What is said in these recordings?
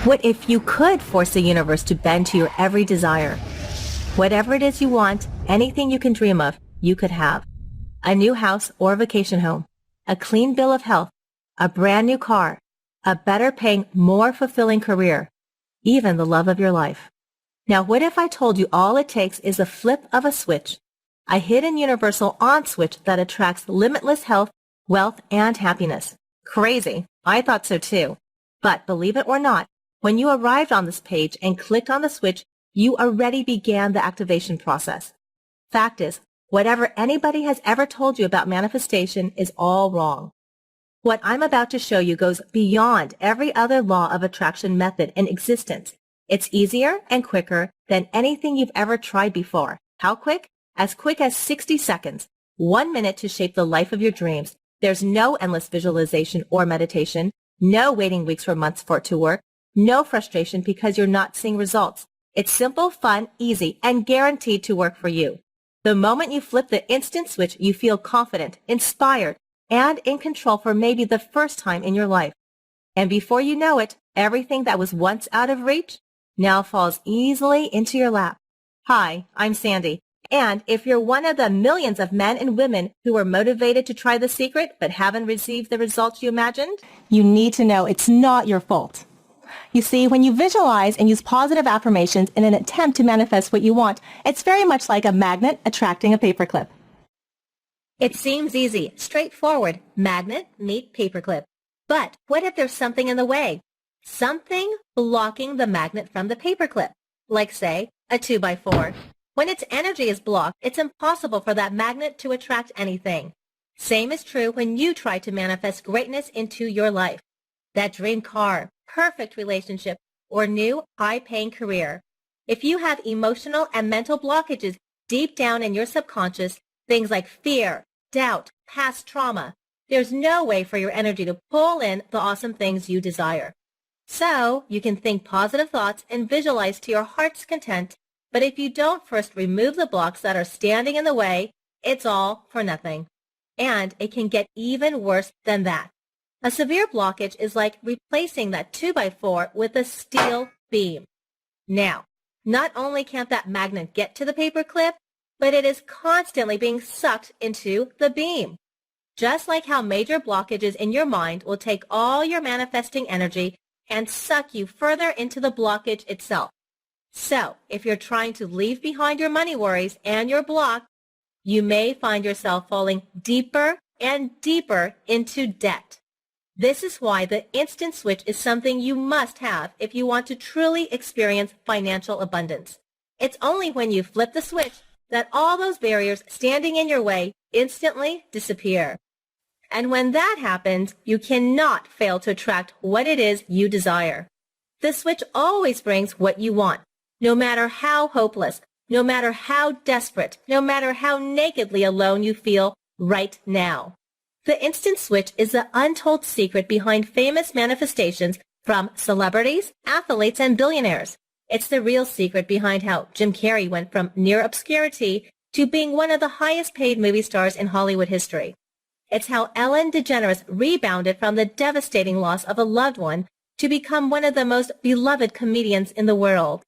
What if you could force the universe to bend to your every desire? Whatever it is you want, anything you can dream of, you could have. A new house or vacation home, a clean bill of health, a brand new car, a better paying, more fulfilling career, even the love of your life. Now, what if I told you all it takes is a flip of a switch, a hidden universal on switch that attracts limitless health, wealth, and happiness? Crazy. I thought so too. But believe it or not, when you arrived on this page and clicked on the switch, you already began the activation process. Fact is, whatever anybody has ever told you about manifestation is all wrong. What I'm about to show you goes beyond every other law of attraction method in existence. It's easier and quicker than anything you've ever tried before. How quick? As quick as 60 seconds. 1 minute to shape the life of your dreams. There's no endless visualization or meditation. No waiting weeks or months for it to work. No frustration because you're not seeing results. It's simple, fun, easy, and guaranteed to work for you. The moment you flip the instant switch, you feel confident, inspired, and in control for maybe the first time in your life. And before you know it, everything that was once out of reach now falls easily into your lap. Hi, I'm Sandy. And if you're one of the millions of men and women who were motivated to try the secret but haven't received the results you imagined, you need to know it's not your fault. You see, when you visualize and use positive affirmations in an attempt to manifest what you want, it's very much like a magnet attracting a paperclip. It seems easy, straightforward, magnet meet paperclip. But what if there's something in the way? Something blocking the magnet from the paperclip, like say, a 2x4. When its energy is blocked, it's impossible for that magnet to attract anything. Same is true when you try to manifest greatness into your life. That dream car, perfect relationship, or new high-paying career. If you have emotional and mental blockages deep down in your subconscious, things like fear, doubt, past trauma, there's no way for your energy to pull in the awesome things you desire. So, you can think positive thoughts and visualize to your heart's content, but if you don't first remove the blocks that are standing in the way, it's all for nothing. And it can get even worse than that. A severe blockage is like replacing that 2x4 with a steel beam. Now, not only can't that magnet get to the paperclip, but it is constantly being sucked into the beam. Just like how major blockages in your mind will take all your manifesting energy and suck you further into the blockage itself. So, if you're trying to leave behind your money worries and your block, you may find yourself falling deeper and deeper into debt. This is why the instant switch is something you must have if you want to truly experience financial abundance. It's only when you flip the switch that all those barriers standing in your way instantly disappear. And when that happens, you cannot fail to attract what it is you desire. The switch always brings what you want, no matter how hopeless, no matter how desperate, no matter how nakedly alone you feel right now. The instant switch is the untold secret behind famous manifestations from celebrities, athletes, and billionaires. It's the real secret behind how Jim Carrey went from near obscurity to being one of the highest paid movie stars in Hollywood history. It's how Ellen DeGeneres rebounded from the devastating loss of a loved one to become one of the most beloved comedians in the world.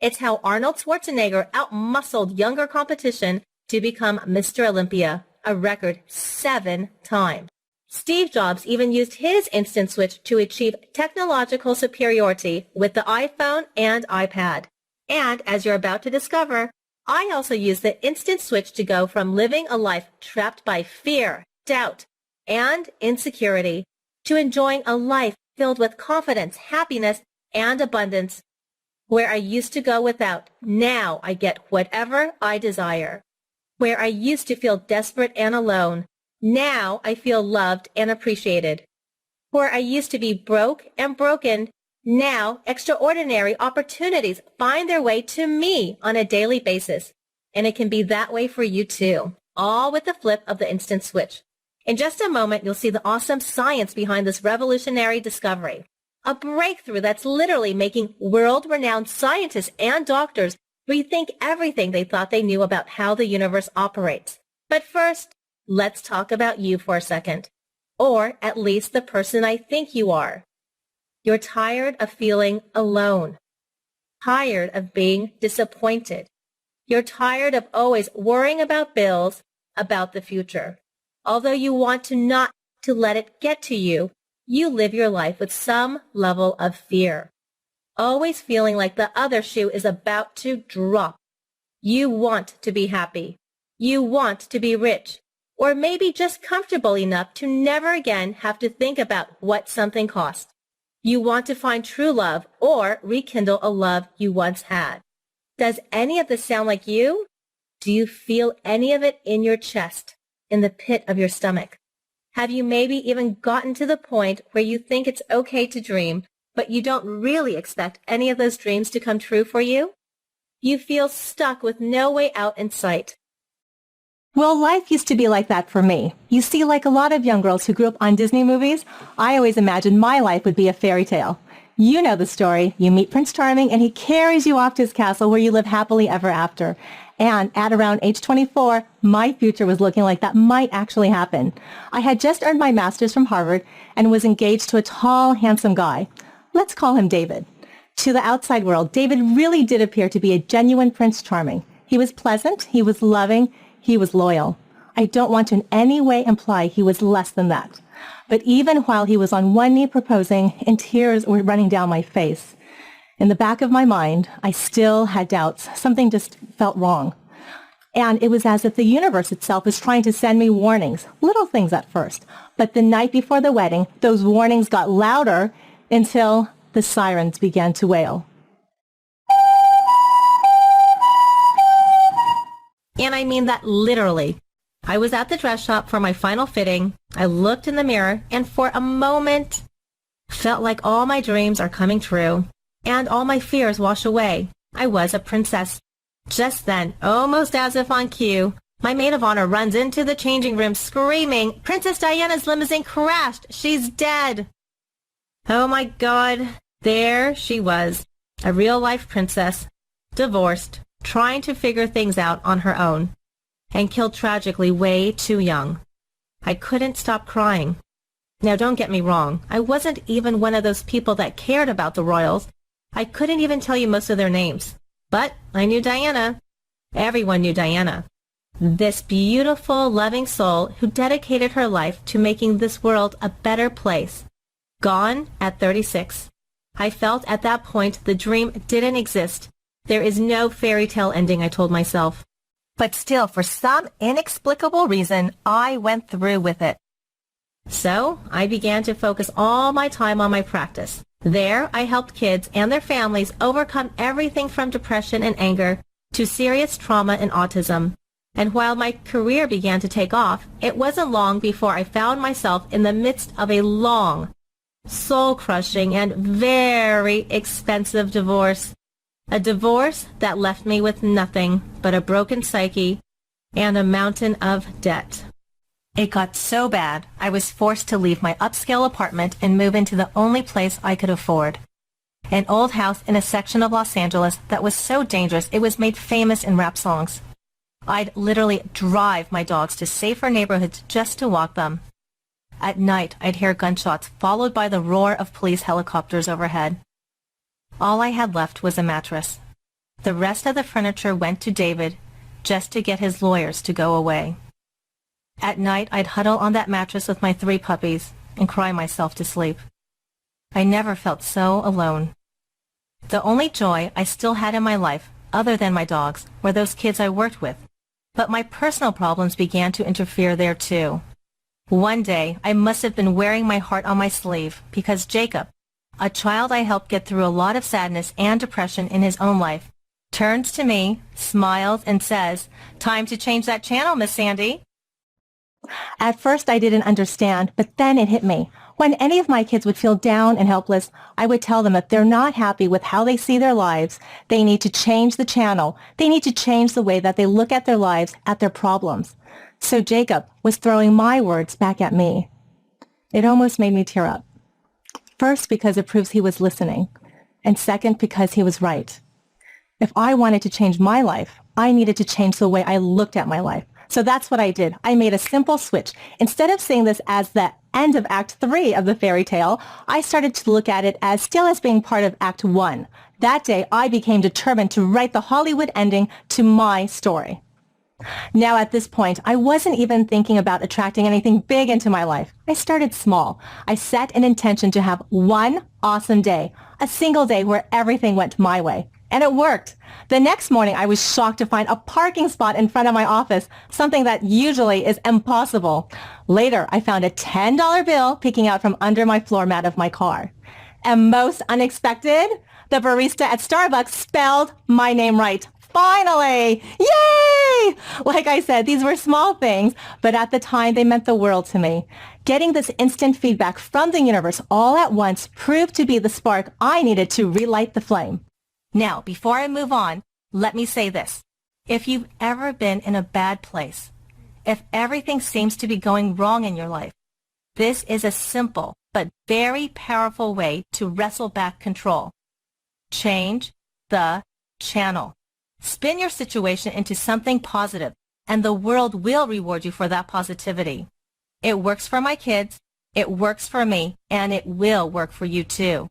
It's how Arnold Schwarzenegger outmuscled younger competition to become Mr. Olympia, a record 7 times. Steve Jobs even used his instant switch to achieve technological superiority with the iPhone and iPad. And as you're about to discover, I also use the instant switch to go from living a life trapped by fear, doubt, and insecurity to enjoying a life filled with confidence, happiness, and abundance. Where I used to go without, now I get whatever I desire. Where I used to feel desperate and alone, now I feel loved and appreciated. Where I used to be broke and broken, now extraordinary opportunities find their way to me on a daily basis. And it can be that way for you too, all with the flip of the instant switch. In just a moment, you'll see the awesome science behind this revolutionary discovery. A breakthrough that's literally making world-renowned scientists and doctors rethink everything they thought they knew about how the universe operates. But first, let's talk about you for a second. Or at least the person I think you are. You're tired of feeling alone, tired of being disappointed. You're tired of always worrying about bills, about the future. Although you want to not to let it get to you, you live your life with some level of fear, always feeling like the other shoe is about to drop. You want to be happy. You want to be rich, or maybe just comfortable enough to never again have to think about what something cost. You want to find true love or rekindle a love you once had. Does any of this sound like you? Do you feel any of it in your chest, in the pit of your stomach? Have you maybe even gotten to the point where you think it's okay to dream, but you don't really expect any of those dreams to come true for you? You feel stuck with no way out in sight. Well, life used to be like that for me. You see, like a lot of young girls who grew up on Disney movies, I always imagined my life would be a fairy tale. You know the story. You meet Prince Charming and he carries you off to his castle where you live happily ever after. And at around age 24, my future was looking like that might actually happen. I had just earned my master's from Harvard and was engaged to a tall, handsome guy. Let's call him David. To the outside world, David really did appear to be a genuine Prince Charming. He was pleasant, he was loving, he was loyal. I don't want to in any way imply he was less than that. But even while he was on one knee proposing and tears were running down my face, in the back of my mind, I still had doubts. Something just felt wrong. And it was as if the universe itself was trying to send me warnings, little things at first. But the night before the wedding, those warnings got louder until the sirens began to wail. And I mean that literally. I was at the dress shop for my final fitting. I looked in the mirror and for a moment felt like all my dreams are coming true and all my fears wash away. I was a princess. Just then, almost as if on cue, my maid of honor runs into the changing room screaming, "Princess Diana's limousine crashed! She's dead!" Oh my God, there she was, a real-life princess, divorced, trying to figure things out on her own, and killed tragically way too young. I couldn't stop crying. Now don't get me wrong, I wasn't even one of those people that cared about the royals. I couldn't even tell you most of their names. But I knew Diana. Everyone knew Diana. This beautiful, loving soul who dedicated her life to making this world a better place. Gone at 36. I felt at that point the dream didn't exist. There is no fairy tale ending, I told myself. But still, for some inexplicable reason, I went through with it. So I began to focus all my time on my practice. There, I helped kids and their families overcome everything from depression and anger to serious trauma and autism. And while my career began to take off, it wasn't long before I found myself in the midst of a long, soul-crushing, and very expensive divorce. A divorce that left me with nothing but a broken psyche and a mountain of debt. It got so bad, I was forced to leave my upscale apartment and move into the only place I could afford. An old house in a section of Los Angeles that was so dangerous it was made famous in rap songs. I'd literally drive my dogs to safer neighborhoods just to walk them. At night, I'd hear gunshots followed by the roar of police helicopters overhead. All I had left was a mattress. The rest of the furniture went to David just to get his lawyers to go away. At night, I'd huddle on that mattress with my 3 puppies and cry myself to sleep. I never felt so alone. The only joy I still had in my life, other than my dogs, were those kids I worked with. But my personal problems began to interfere there too. One day, I must have been wearing my heart on my sleeve because Jacob, a child I helped get through a lot of sadness and depression in his own life, turns to me, smiles, and says, "Time to change that channel, Miss Sandy." At first, I didn't understand, but then it hit me. When any of my kids would feel down and helpless, I would tell them if they're not happy with how they see their lives, they need to change the channel. They need to change the way that they look at their lives, at their problems. So Jacob was throwing my words back at me. It almost made me tear up. First, because it proves he was listening, and second, because he was right. If I wanted to change my life, I needed to change the way I looked at my life. So that's what I did. I made a simple switch. Instead of seeing this as the end of Act 3 of the fairy tale, I started to look at it as still as being part of Act 1. That day, I became determined to write the Hollywood ending to my story. Now at this point, I wasn't even thinking about attracting anything big into my life. I started small. I set an intention to have one awesome day, a single day where everything went my way. And it worked. The next morning, I was shocked to find a parking spot in front of my office, something that usually is impossible. Later, I found a $10 bill peeking out from under my floor mat of my car. And most unexpected, the barista at Starbucks spelled my name right. Finally! Yay! Like I said, these were small things, but at the time they meant the world to me. Getting this instant feedback from the universe all at once proved to be the spark I needed to relight the flame. Now, before I move on, let me say this. If you've ever been in a bad place, if everything seems to be going wrong in your life, this is a simple but very powerful way to wrestle back control. Change the channel. Spin your situation into something positive, and the world will reward you for that positivity. It works for my kids, it works for me, and it will work for you too.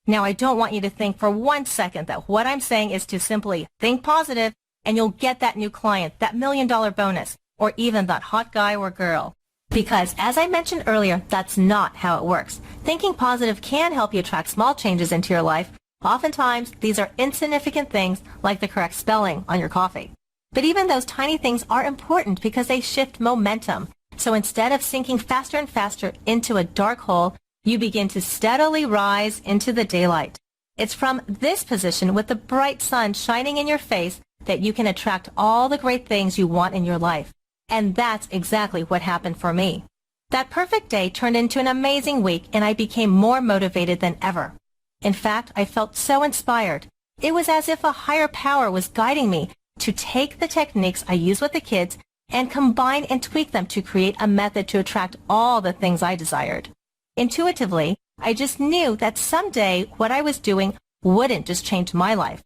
Now, I don't want you to think for 1 second that what I'm saying is to simply think positive and you'll get that new client, that $1 million bonus, or even that hot guy or girl. Because, as I mentioned earlier, that's not how it works. Thinking positive can help you attract small changes into your life. Oftentimes, these are insignificant things like the correct spelling on your coffee. But even those tiny things are important because they shift momentum. So instead of sinking faster and faster into a dark hole, you begin to steadily rise into the daylight. It's from this position with the bright sun shining in your face that you can attract all the great things you want in your life. And that's exactly what happened for me. That perfect day turned into an amazing week, and I became more motivated than ever. In fact, I felt so inspired. It was as if a higher power was guiding me to take the techniques I use with the kids and combine and tweak them to create a method to attract all the things I desired. Intuitively, I just knew that someday what I was doing wouldn't just change my life,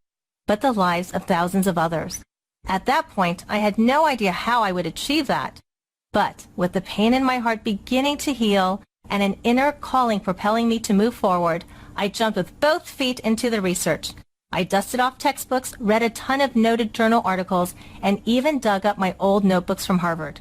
but the lives of thousands of others. At that point, I had no idea how I would achieve that. But with the pain in my heart beginning to heal and an inner calling propelling me to move forward, I jumped with both feet into the research. I dusted off textbooks, read a ton of noted journal articles, and even dug up my old notebooks from Harvard.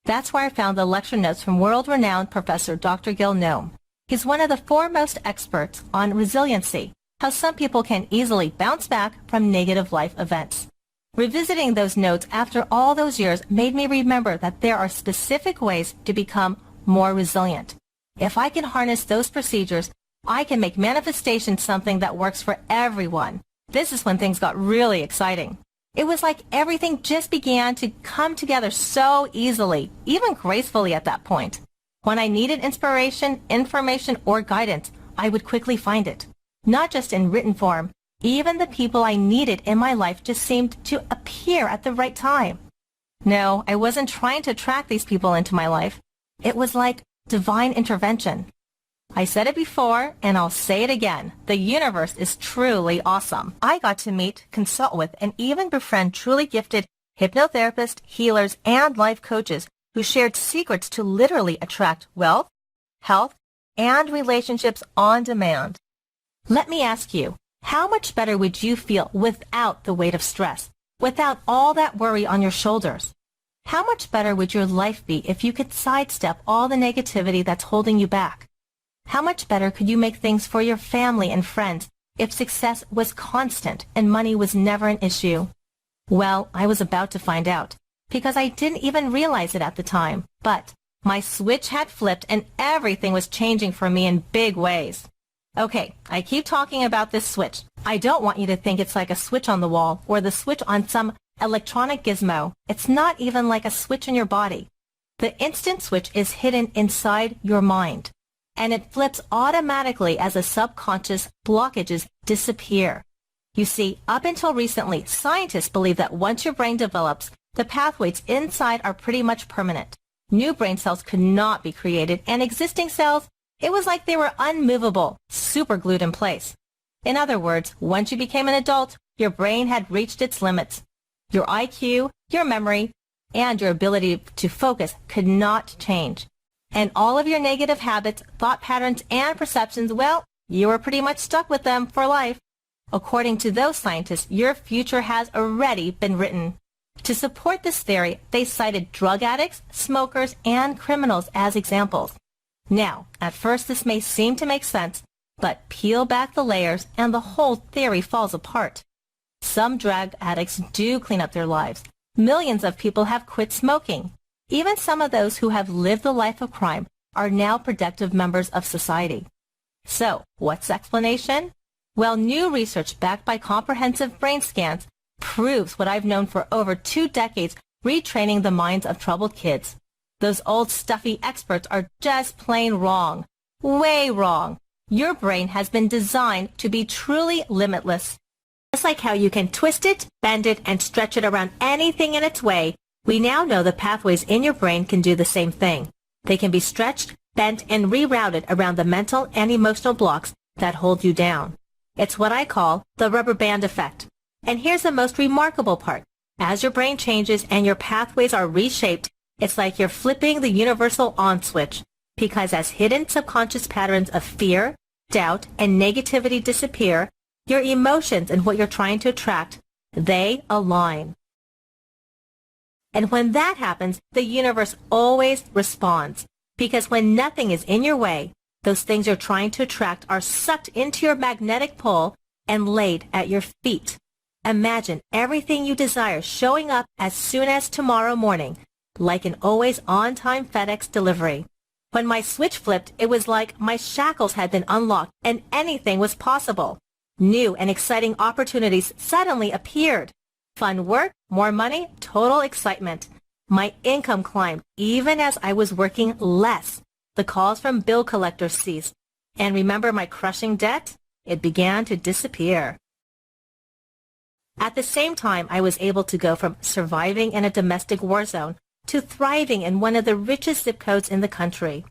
That's where I found the lecture notes from world-renowned Professor Dr. Gil Noem. He's one of the foremost experts on resiliency, how some people can easily bounce back from negative life events. Revisiting those notes after all those years made me remember that there are specific ways to become more resilient. If I can harness those procedures, I can make manifestation something that works for everyone. This is when things got really exciting. It was like everything just began to come together so easily, even gracefully at that point. When I needed inspiration, information, or guidance, I would quickly find it. Not just in written form, even the people I needed in my life just seemed to appear at the right time. No, I wasn't trying to attract these people into my life. It was like divine intervention. I said it before, and I'll say it again. The universe is truly awesome. I got to meet, consult with, and even befriend truly gifted hypnotherapists, healers, and life coaches who shared secrets to literally attract wealth, health, and relationships on demand. Let me ask you, how much better would you feel without the weight of stress, without all that worry on your shoulders? How much better would your life be if you could sidestep all the negativity that's holding you back? How much better could you make things for your family and friends if success was constant and money was never an issue? Well, I was about to find out, because I didn't even realize it at the time. But my switch had flipped and everything was changing for me in big ways. Okay, I keep talking about this switch. I don't want you to think it's like a switch on the wall or the switch on some electronic gizmo. It's not even like a switch in your body. The instant switch is hidden inside your mind, and it flips automatically as the subconscious blockages disappear. You see, up until recently, scientists believe that once your brain develops, the pathways inside are pretty much permanent. New brain cells could not be created, and existing cells, it was like they were unmovable, super glued in place. In other words, once you became an adult, your brain had reached its limits. Your IQ, your memory, and your ability to focus could not change. And all of your negative habits, thought patterns, and perceptions, well, you are pretty much stuck with them for life. According to those scientists, your future has already been written. To support this theory, they cited drug addicts, smokers, and criminals as examples. Now, at first this may seem to make sense, but peel back the layers and the whole theory falls apart. Some drug addicts do clean up their lives. Millions of people have quit smoking. Even some of those who have lived the life of crime are now productive members of society. So, what's the explanation? Well, new research backed by comprehensive brain scans proves what I've known for over 2 decades, retraining the minds of troubled kids. Those old stuffy experts are just plain wrong. Way wrong. Your brain has been designed to be truly limitless. Just like how you can twist it, bend it, and stretch it around anything in its way, we now know the pathways in your brain can do the same thing. They can be stretched, bent, and rerouted around the mental and emotional blocks that hold you down. It's what I call the rubber band effect. And here's the most remarkable part. As your brain changes and your pathways are reshaped, it's like you're flipping the universal on switch. Because as hidden subconscious patterns of fear, doubt, and negativity disappear, your emotions and what you're trying to attract, they align. And when that happens, the universe always responds. Because when nothing is in your way, those things you're trying to attract are sucked into your magnetic pole and laid at your feet. Imagine everything you desire showing up as soon as tomorrow morning, like an always on-time FedEx delivery. When my switch flipped, it was like my shackles had been unlocked and anything was possible. New and exciting opportunities suddenly appeared. Fun work, more money, total excitement. My income climbed even as I was working less. The calls from bill collectors ceased. And remember my crushing debt? It began to disappear. At the same time, I was able to go from surviving in a domestic war zone to thriving in one of the richest zip codes in the country.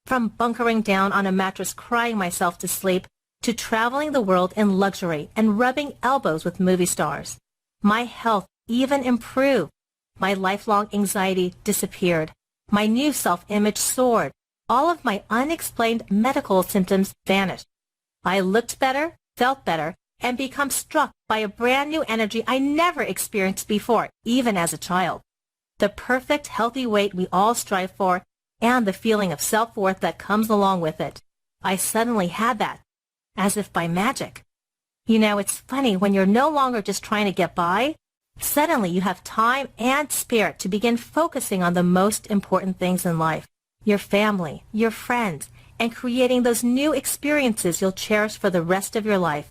From bunkering down on a mattress crying myself to sleep to traveling the world in luxury and rubbing elbows with movie stars. My health even improved. My lifelong anxiety disappeared. My new self-image soared. All of my unexplained medical symptoms vanished. I looked better, felt better, and become struck by a brand new energy I never experienced before, even as a child. The perfect healthy weight we all strive for, and the feeling of self-worth that comes along with it. I suddenly had that, as if by magic. You know, it's funny when you're no longer just trying to get by. Suddenly you have time and spirit to begin focusing on the most important things in life. Your family, your friends, and creating those new experiences you'll cherish for the rest of your life.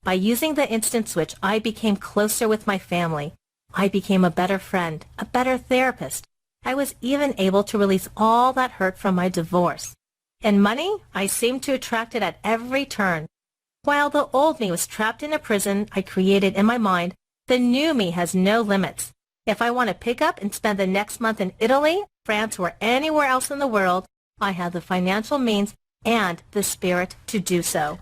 By using the instant switch, I became closer with my family. I became a better friend, a better therapist. I was even able to release all that hurt from my divorce. And money, I seemed to attract it at every turn. While the old me was trapped in a prison I created in my mind, the new me has no limits. If I want to pick up and spend the next month in Italy, France, or anywhere else in the world, I have the financial means and the spirit to do so.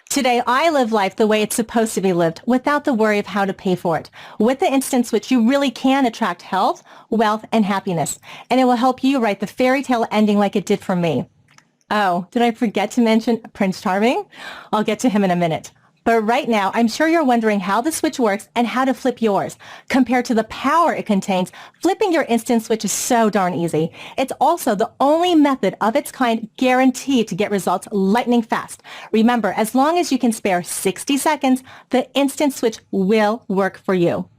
Today, I live life the way it's supposed to be lived, without the worry of how to pay for it. With the Instant Switch, you really can attract health, wealth, and happiness, and it will help you write the fairy tale ending like it did for me. Oh, did I forget to mention Prince Charming? I'll get to him in a minute. But right now, I'm sure you're wondering how the switch works and how to flip yours. Compared to the power it contains, flipping your Instant Switch is so darn easy. It's also the only method of its kind guaranteed to get results lightning fast. Remember, as long as you can spare 60 seconds, the Instant Switch will work for you.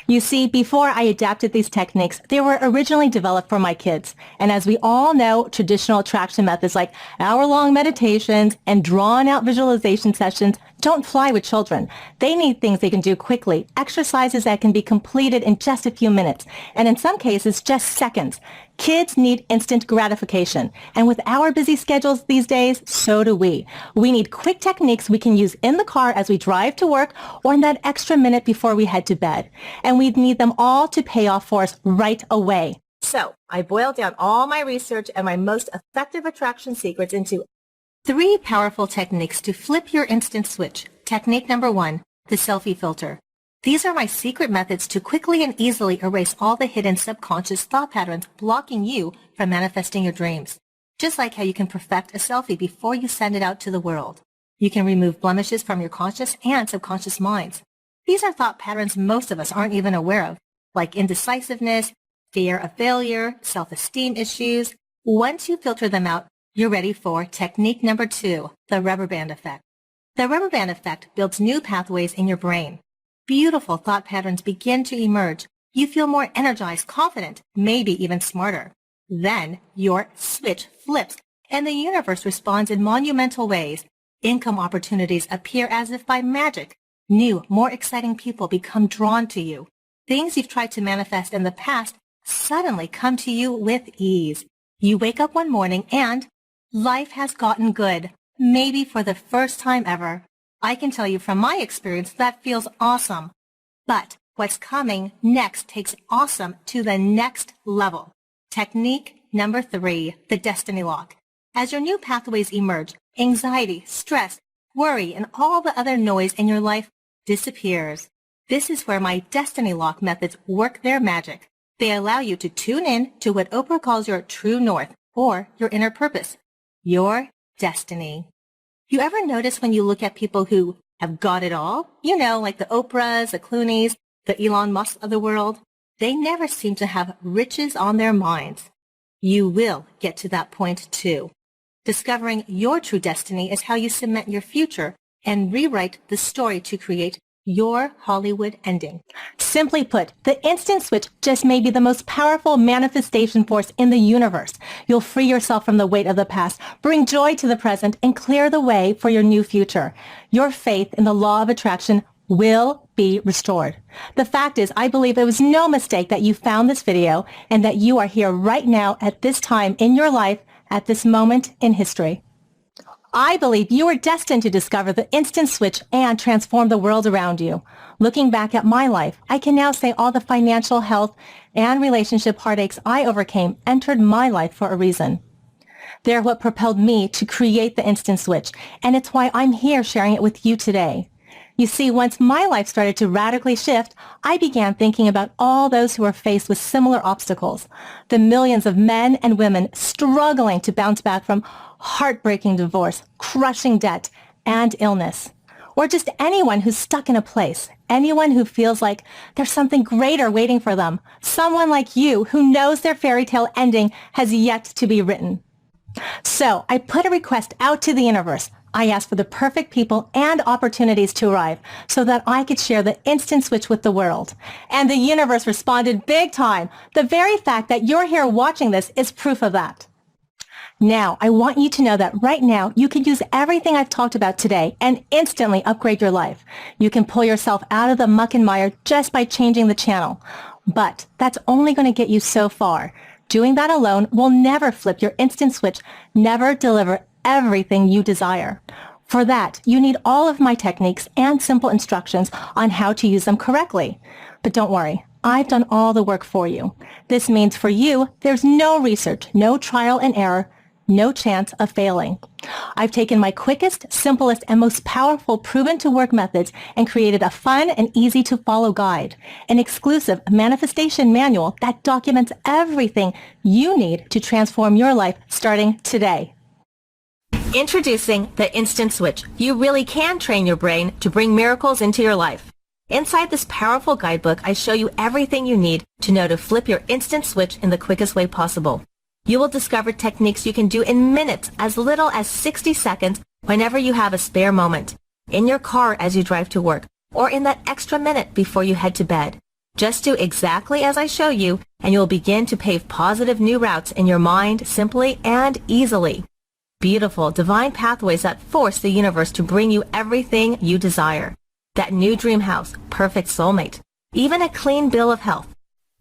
You see, before I adapted these techniques, they were originally developed for my kids. And as we all know, traditional attraction methods like hour-long meditations and drawn-out visualization sessions don't fly with children. They need things they can do quickly, exercises that can be completed in just a few minutes, and in some cases, just seconds. Kids need instant gratification, and with our busy schedules these days, so do we. We need quick techniques we can use in the car as we drive to work or in that extra minute before we head to bed. And we need them all to pay off for us right away. So, I boiled down all my research and my most effective attraction secrets into 3 powerful techniques to flip your instant switch. Technique number 1, the selfie filter. These are my secret methods to quickly and easily erase all the hidden subconscious thought patterns blocking you from manifesting your dreams. Just like how you can perfect a selfie before you send it out to the world. You can remove blemishes from your conscious and subconscious minds. These are thought patterns most of us aren't even aware of, like indecisiveness, fear of failure, self-esteem issues. Once you filter them out, you're ready for technique number 2, the rubber band effect. The rubber band effect builds new pathways in your brain. Beautiful thought patterns begin to emerge. You feel more energized, confident, maybe even smarter. Then your switch flips and the universe responds in monumental ways. Income opportunities appear as if by magic. New, more exciting people become drawn to you. Things you've tried to manifest in the past suddenly come to you with ease. You wake up one morning and life has gotten good, maybe for the first time ever. I can tell you from my experience that feels awesome. But what's coming next takes awesome to the next level. Technique number 3, the destiny lock. As your new pathways emerge, anxiety, stress, worry, and all the other noise in your life disappears. This is where my destiny lock methods work their magic. They allow you to tune in to what Oprah calls your true north, or your inner purpose, your destiny. You ever notice when you look at people who have got it all? You know, like the Oprahs, the Clooneys, the Elon Musk of the world. They never seem to have riches on their minds. You will get to that point too. Discovering your true destiny is how you cement your future and rewrite the story to create your Hollywood ending. Simply put, the instant switch just may be the most powerful manifestation force in the universe. You'll free yourself from the weight of the past, bring joy to the present, and clear the way for your new future. Your faith in the law of attraction will be restored. The fact is, I believe it was no mistake that you found this video and that you are here right now at this time in your life, at this moment in history. I believe you are destined to discover the instant switch and transform the world around you. Looking back at my life, I can now say all the financial, health, and relationship heartaches I overcame entered my life for a reason. They're what propelled me to create the instant switch, and it's why I'm here sharing it with you today. You see, once my life started to radically shift, I began thinking about all those who are faced with similar obstacles. The millions of men and women struggling to bounce back from heartbreaking divorce, crushing debt, and illness. Or just anyone who's stuck in a place. Anyone who feels like there's something greater waiting for them. Someone like you who knows their fairy tale ending has yet to be written. So I put a request out to the universe. I asked for the perfect people and opportunities to arrive so that I could share the instant switch with the world. And the universe responded big time. The very fact that you're here watching this is proof of that. Now, I want you to know that right now, you can use everything I've talked about today and instantly upgrade your life. You can pull yourself out of the muck and mire just by changing the channel. But that's only going to get you so far. Doing that alone will never flip your instant switch, never deliver everything you desire. For that, you need all of my techniques and simple instructions on how to use them correctly. But don't worry, I've done all the work for you. This means for you, there's no research, no trial and error, no chance of failing. I've taken my quickest, simplest, and most powerful proven-to-work methods and created a fun and easy-to-follow guide, an exclusive manifestation manual that documents everything you need to transform your life starting today. Introducing the Instant Switch. You really can train your brain to bring miracles into your life. Inside this powerful guidebook, I show you everything you need to know to flip your instant switch in the quickest way possible. You will discover techniques you can do in minutes, as little as 60 seconds, whenever you have a spare moment, in your car as you drive to work, or in that extra minute before you head to bed. Just do exactly as I show you, and you will begin to pave positive new routes in your mind simply and easily. Beautiful, divine pathways that force the universe to bring you everything you desire. That new dream house, perfect soulmate, even a clean bill of health.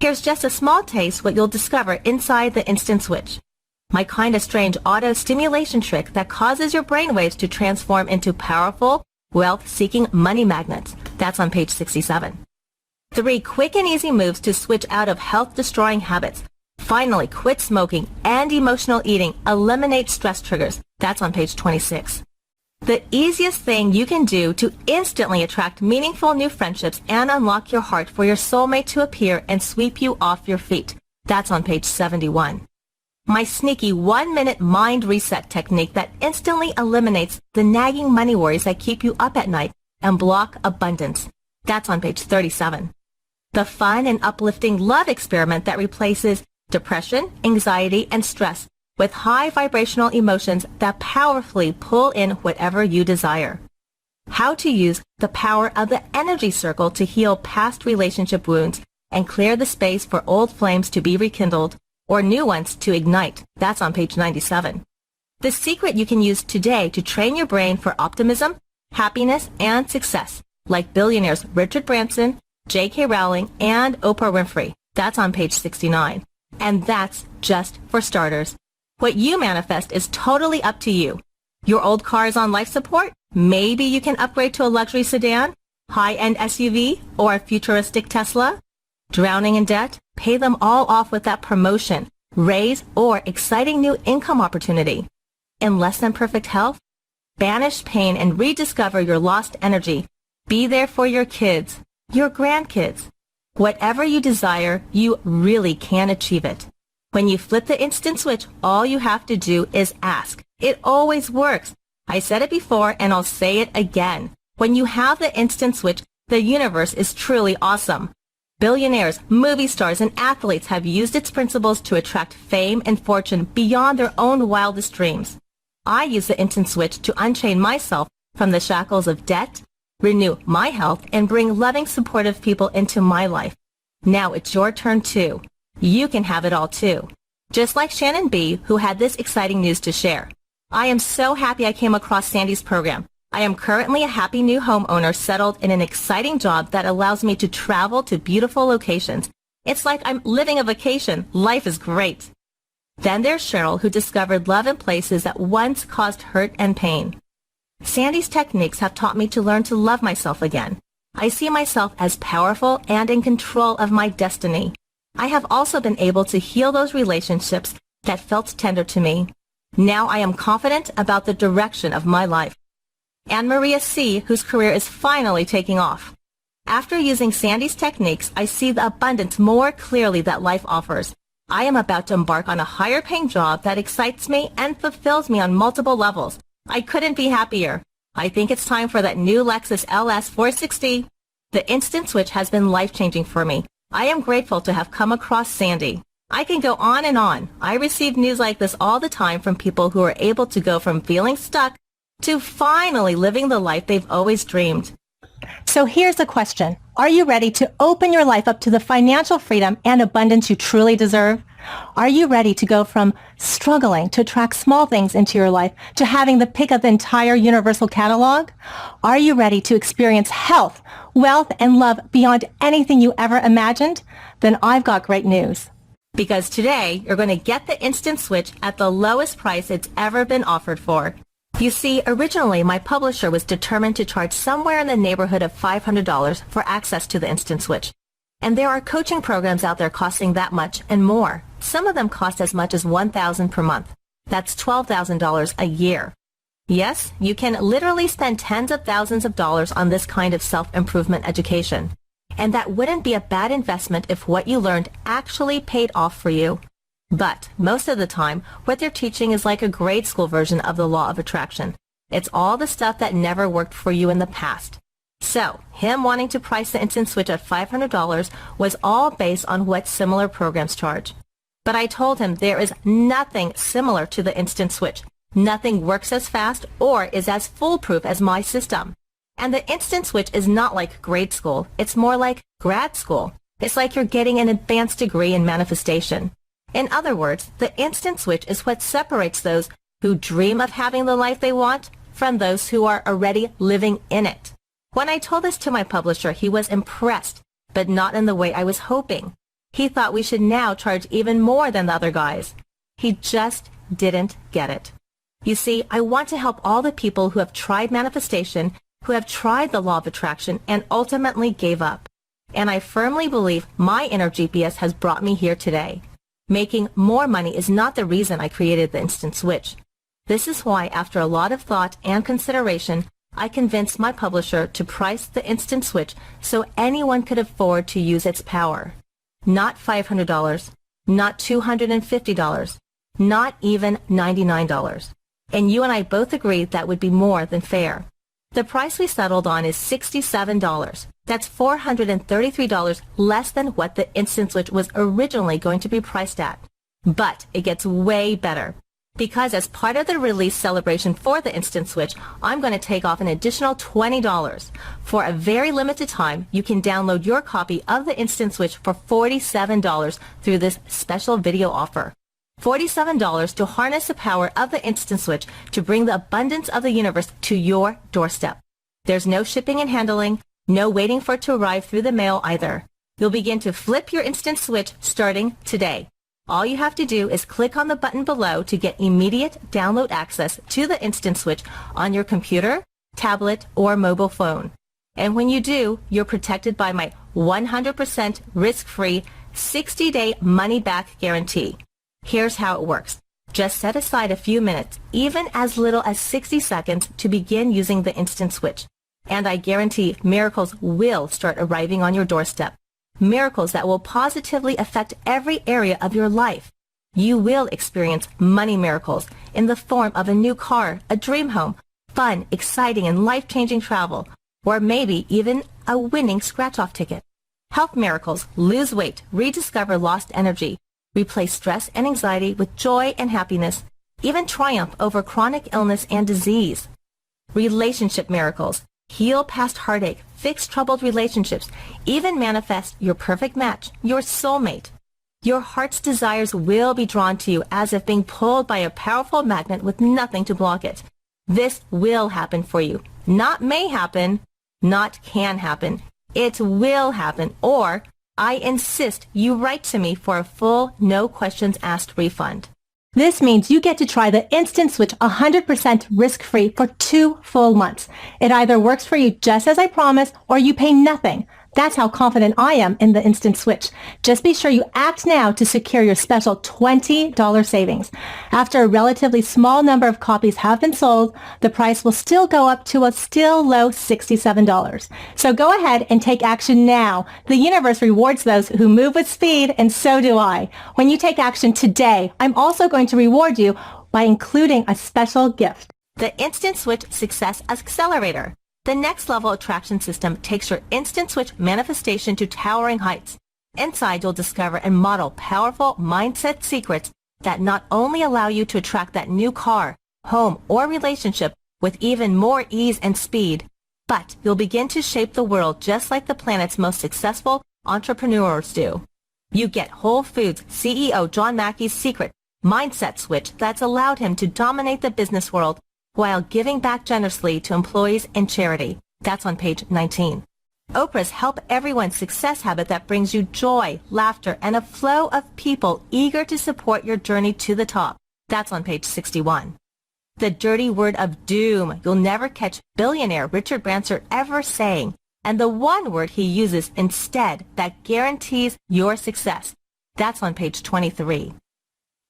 Here's just a small taste what you'll discover inside the Instant Switch. My kind of strange auto-stimulation trick that causes your brainwaves to transform into powerful, wealth-seeking money magnets. That's on page 67. 3 quick and easy moves to switch out of health-destroying habits. Finally, quit smoking and emotional eating. Eliminate stress triggers. That's on page 26. The easiest thing you can do to instantly attract meaningful new friendships and unlock your heart for your soulmate to appear and sweep you off your feet. That's on page 71. My sneaky 1-minute mind reset technique that instantly eliminates the nagging money worries that keep you up at night and block abundance. That's on page 37. The fun and uplifting love experiment that replaces depression, anxiety, and stress with high vibrational emotions that powerfully pull in whatever you desire. How to use the power of the energy circle to heal past relationship wounds and clear the space for old flames to be rekindled or new ones to ignite. That's on page 97. The secret you can use today to train your brain for optimism, happiness, and success, like billionaires Richard Branson, J.K. Rowling, and Oprah Winfrey. That's on page 69. And that's just for starters. What you manifest is totally up to you. Your old car is on life support? Maybe you can upgrade to a luxury sedan, high-end SUV, or a futuristic Tesla? Drowning in debt? Pay them all off with that promotion, raise, or exciting new income opportunity. In less than perfect health? Banish pain and rediscover your lost energy. Be there for your kids, your grandkids. Whatever you desire, you really can achieve it. When you flip the instant switch, all you have to do is ask. It always works. I said it before and I'll say it again. When you have the instant switch, the universe is truly awesome. Billionaires, movie stars, and athletes have used its principles to attract fame and fortune beyond their own wildest dreams. I use the instant switch to unchain myself from the shackles of debt, renew my health, and bring loving, supportive people into my life. Now it's your turn too. You can have it all too. Just like Shannon B., who had this exciting news to share. I am so happy I came across Sandy's program. I am currently a happy new homeowner settled in an exciting job that allows me to travel to beautiful locations. It's like I'm living a vacation. Life is great. Then there's Cheryl, who discovered love in places that once caused hurt and pain. Sandy's techniques have taught me to learn to love myself again. I see myself as powerful and in control of my destiny. I have also been able to heal those relationships that felt tender to me. Now I am confident about the direction of my life. And Maria C., whose career is finally taking off. After using Sandy's techniques, I see the abundance more clearly that life offers. I am about to embark on a higher paying job that excites me and fulfills me on multiple levels. I couldn't be happier. I think it's time for that new Lexus LS 460. The instant switch has been life-changing for me. I am grateful to have come across Sandy. I can go on and on. I receive news like this all the time from people who are able to go from feeling stuck to finally living the life they've always dreamed. So here's the question. Are you ready to open your life up to the financial freedom and abundance you truly deserve? Are you ready to go from struggling to attract small things into your life to having the pick of the entire universal catalog? Are you ready to experience health, wealth, and love beyond anything you ever imagined? Then I've got great news. Because today, you're going to get the instant switch at the lowest price it's ever been offered for. You see, originally my publisher was determined to charge somewhere in the neighborhood of $500 for access to the instant switch. And there are coaching programs out there costing that much and more. Some of them cost as much as $1,000 per month. That's $12,000 a year. Yes, you can literally spend tens of thousands of dollars on this kind of self-improvement education. And that wouldn't be a bad investment if what you learned actually paid off for you. But most of the time, what they're teaching is like a grade school version of the law of attraction. It's all the stuff that never worked for you in the past. So, him wanting to price the instant switch at $500 was all based on what similar programs charge. But I told him there is nothing similar to the instant switch. Nothing works as fast or is as foolproof as my system. And the instant switch is not like grade school. It's more like grad school. It's like you're getting an advanced degree in manifestation. In other words, the instant switch is what separates those who dream of having the life they want from those who are already living in it. When I told this to my publisher, he was impressed, but not in the way I was hoping. He thought we should now charge even more than the other guys. He just didn't get it. You see, I want to help all the people who have tried manifestation, who have tried the law of attraction, and ultimately gave up. And I firmly believe my inner GPS has brought me here today. Making more money is not the reason I created the instant switch. This is why, after a lot of thought and consideration, I convinced my publisher to price the Instant Switch so anyone could afford to use its power. Not $500, not $250, not even $99. And you and I both agreed that would be more than fair. The price we settled on is $67. That's $433 less than what the Instant Switch was originally going to be priced at. But it gets way better. Because as part of the release celebration for the Instant Switch, I'm going to take off an additional $20. For a very limited time, you can download your copy of the Instant Switch for $47 through this special video offer. $47 to harness the power of the Instant Switch to bring the abundance of the universe to your doorstep. There's no shipping and handling, no waiting for it to arrive through the mail either. You'll begin to flip your Instant Switch starting today. All you have to do is click on the button below to get immediate download access to the Instant Switch on your computer, tablet, or mobile phone. And when you do, you're protected by my 100% risk-free 60-day money-back guarantee. Here's how it works. Just set aside a few minutes, even as little as 60 seconds, to begin using the Instant Switch. And I guarantee miracles will start arriving on your doorstep. Miracles that will positively affect every area of your life. You will experience money miracles in the form of a new car, a dream home, fun, exciting, and life-changing travel, or maybe even a winning scratch-off ticket. Health miracles: lose weight, rediscover lost energy, replace stress and anxiety with joy and happiness, even triumph over chronic illness and disease. Relationship miracles: heal past heartache, fix troubled relationships, even manifest your perfect match, your soulmate. Your heart's desires will be drawn to you as if being pulled by a powerful magnet with nothing to block it. This will happen for you. Not may happen, not can happen. It will happen, or I insist you write to me for a full, no questions asked refund. This means you get to try the Instant Switch 100% risk-free for 2 full months. It either works for you just as I promised, or you pay nothing. That's how confident I am in the Instant Switch. Just be sure you act now to secure your special $20 savings. After a relatively small number of copies have been sold, the price will still go up to a still low $67. So go ahead and take action now. The universe rewards those who move with speed, and so do I. When you take action today, I'm also going to reward you by including a special gift. The Instant Switch Success Accelerator. The next level attraction system takes your Instant Switch manifestation to towering heights. Inside, you'll discover and model powerful mindset secrets that not only allow you to attract that new car, home, or relationship with even more ease and speed, but you'll begin to shape the world just like the planet's most successful entrepreneurs do. You get Whole Foods CEO John Mackey's secret mindset switch that's allowed him to dominate the business world while giving back generously to employees and charity. That's on page 19. Oprah's Help Everyone success habit that brings you joy, laughter, and a flow of people eager to support your journey to the top. That's on page 61. The dirty word of doom you'll never catch billionaire Richard Branson ever saying, and the one word he uses instead that guarantees your success. That's on page 23.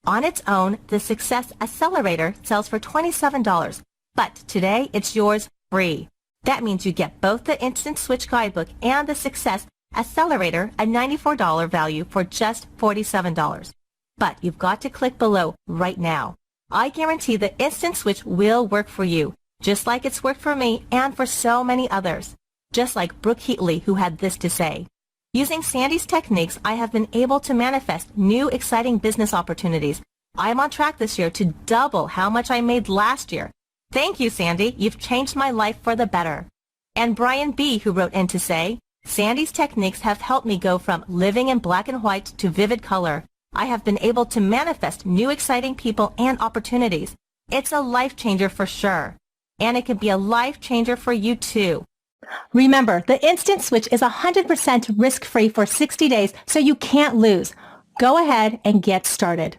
On its own, the Success Accelerator sells for $27, but today it's yours free. That means you get both the Instant Switch Guidebook and the Success Accelerator, a $94 value, for just $47. But you've got to click below right now. I guarantee the Instant Switch will work for you, just like it's worked for me and for so many others. Just like Brooke Heatley, who had this to say: using Sandy's techniques, I have been able to manifest new exciting business opportunities. I am on track this year to double how much I made last year. Thank you, Sandy. You've changed my life for the better. And Brian B., who wrote in to say, Sandy's techniques have helped me go from living in black and white to vivid color. I have been able to manifest new exciting people and opportunities. It's a life changer for sure. And it can be a life changer for you too. Remember, the Instant Switch is 100% risk-free for 60 days, so you can't lose. Go ahead and get started.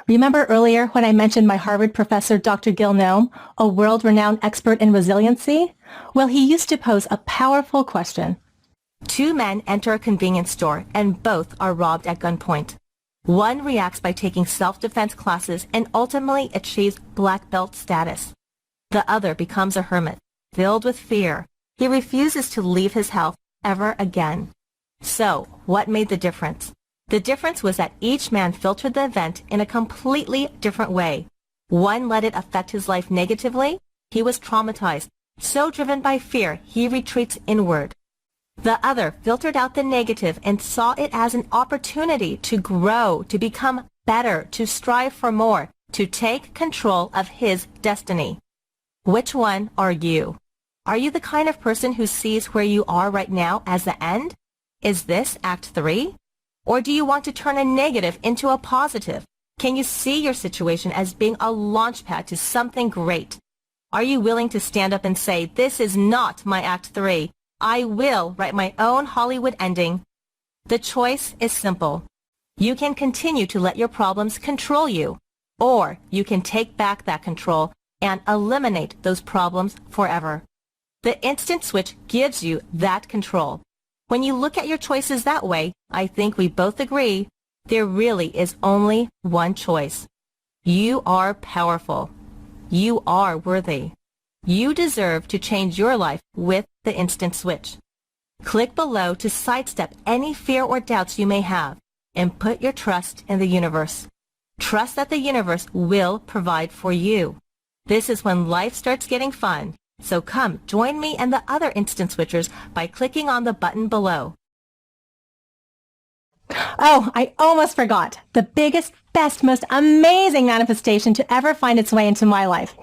Remember earlier when I mentioned my Harvard professor, Dr. Gil Noem, a world-renowned expert in resiliency? Well, he used to pose a powerful question. 2 men enter a convenience store and both are robbed at gunpoint. One reacts by taking self-defense classes and ultimately achieves black belt status. The other becomes a hermit, filled with fear. He refuses to leave his health ever again. So, what made the difference? The difference was that each man filtered the event in a completely different way. One let it affect his life negatively. He was traumatized. So driven by fear, he retreats inward. The other filtered out the negative and saw it as an opportunity to grow, to become better, to strive for more, to take control of his destiny. Which one are you? Are you the kind of person who sees where you are right now as the end? Is this Act 3? Or do you want to turn a negative into a positive? Can you see your situation as being a launch pad to something great? Are you willing to stand up and say, this is not my Act 3. I will write my own Hollywood ending? The choice is simple. You can continue to let your problems control you, or you can take back that control and eliminate those problems forever. The instant switch gives you that control. When you look at your choices that way, I think we both agree there really is only one choice. You are powerful. You are worthy. You deserve to change your life with the instant switch. Click below to sidestep any fear or doubts you may have and put your trust in the universe. Trust that the universe will provide for you. This is when life starts getting fun. So come join me and the other instant switchers by clicking on the button below. Oh, I almost forgot. The biggest, best, most amazing manifestation to ever find its way into my life.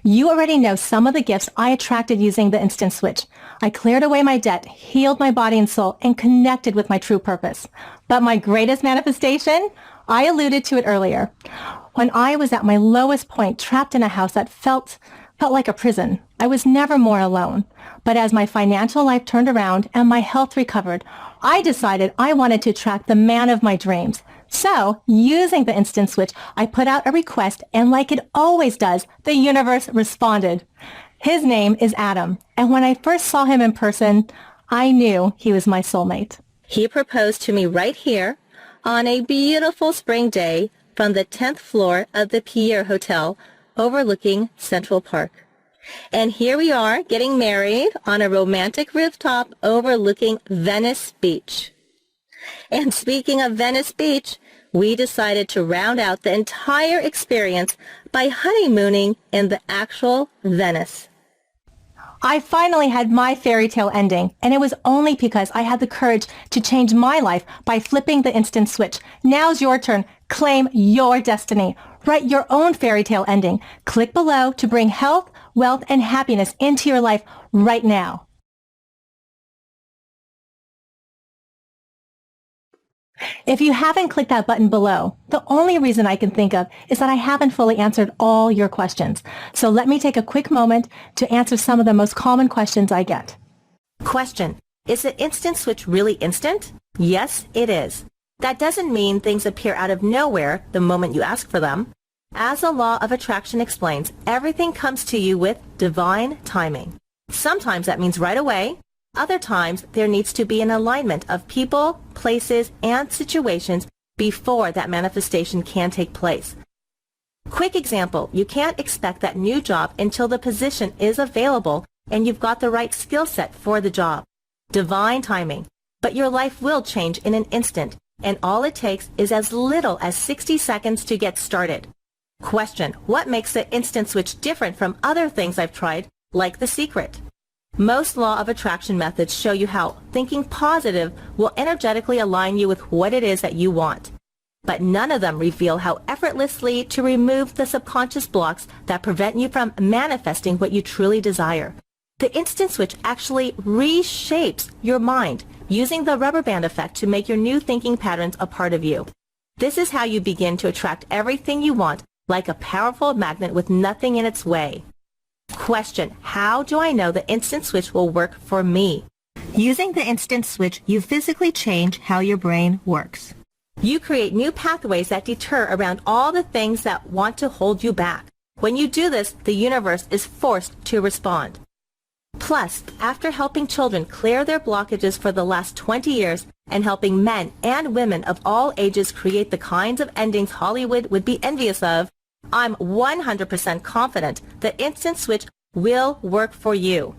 You already know some of the gifts I attracted using the instant switch. I cleared away my debt, healed my body and soul, and connected with my true purpose. But my greatest manifestation? I alluded to it earlier. When I was at my lowest point, trapped in a house that felt like a prison, I was never more alone. But as my financial life turned around and my health recovered, I decided I wanted to attract the man of my dreams. So, using the instant switch, I put out a request, and like it always does, the universe responded. His name is Adam, and when I first saw him in person, I knew he was my soulmate. He proposed to me right here on a beautiful spring day from the 10th floor of the Pierre Hotel overlooking Central Park. And here we are getting married on a romantic rooftop overlooking Venice Beach. And speaking of Venice Beach, we decided to round out the entire experience by honeymooning in the actual Venice. I finally had my fairy tale ending, and it was only because I had the courage to change my life by flipping the instant switch. Now's your turn. Claim your destiny. Write your own fairy tale ending. Click below to bring health, wealth, and happiness into your life right now. If you haven't clicked that button below, the only reason I can think of is that I haven't fully answered all your questions. So let me take a quick moment to answer some of the most common questions I get. Question: is the instant switch really instant? Yes, it is. That doesn't mean things appear out of nowhere the moment you ask for them. As the law of attraction explains, everything comes to you with divine timing. Sometimes that means right away. Other times, there needs to be an alignment of people, places, and situations before that manifestation can take place. Quick example, you can't expect that new job until the position is available and you've got the right skill set for the job. Divine timing. But your life will change in an instant, and all it takes is as little as 60 seconds to get started. Question: what makes the instant switch different from other things I've tried, like The Secret? Most law of attraction methods show you how thinking positive will energetically align you with what it is that you want. But none of them reveal how effortlessly to remove the subconscious blocks that prevent you from manifesting what you truly desire. The instant switch actually reshapes your mind, using the rubber band effect to make your new thinking patterns a part of you. This is how you begin to attract everything you want, like a powerful magnet with nothing in its way. Question: how do I know the instant switch will work for me? Using the instant switch, you physically change how your brain works. You create new pathways that deter around all the things that want to hold you back. When you do this, the universe is forced to respond. Plus, after helping children clear their blockages for the last 20 years, and helping men and women of all ages create the kinds of endings Hollywood would be envious of, I'm 100% confident that Instant Switch will work for you.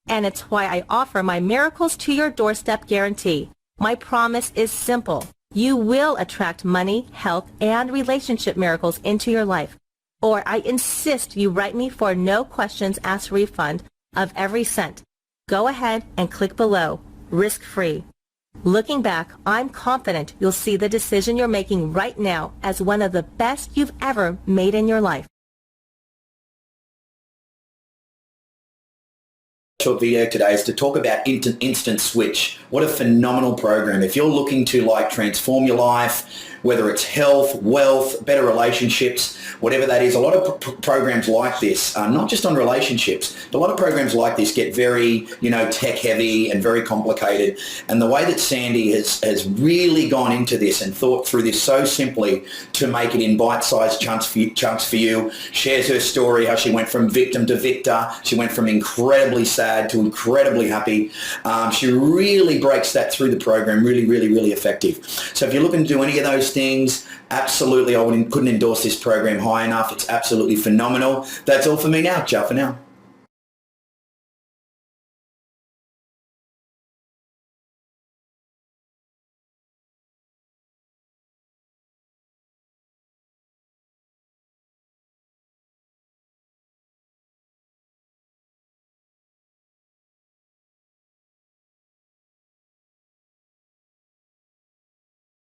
And it's why I offer my miracles to your doorstep guarantee. My promise is simple. You will attract money, health, and relationship miracles into your life. Or I insist you write me for no questions asked refund of every cent. Go ahead and click below, risk-free. Looking back, I'm confident you'll see the decision you're making right now as one of the best you've ever made in your life. Short video today is to talk about Instant Switch. What a phenomenal program. If you're looking to transform your life, whether it's health, wealth, better relationships, whatever that is, a lot of programs like this, not just on relationships, but a lot of programs like this get very, tech heavy and very complicated. And the way that Sandy has really gone into this and thought through this so simply to make it in bite-sized chunks for you, shares her story, how she went from victim to victor. She went from incredibly sad to incredibly happy. She really breaks that through the program, really, really, really effective. So if you're looking to do any of those things, absolutely, couldn't endorse this program high enough. It's absolutely phenomenal. That's all for me now. Ciao for now.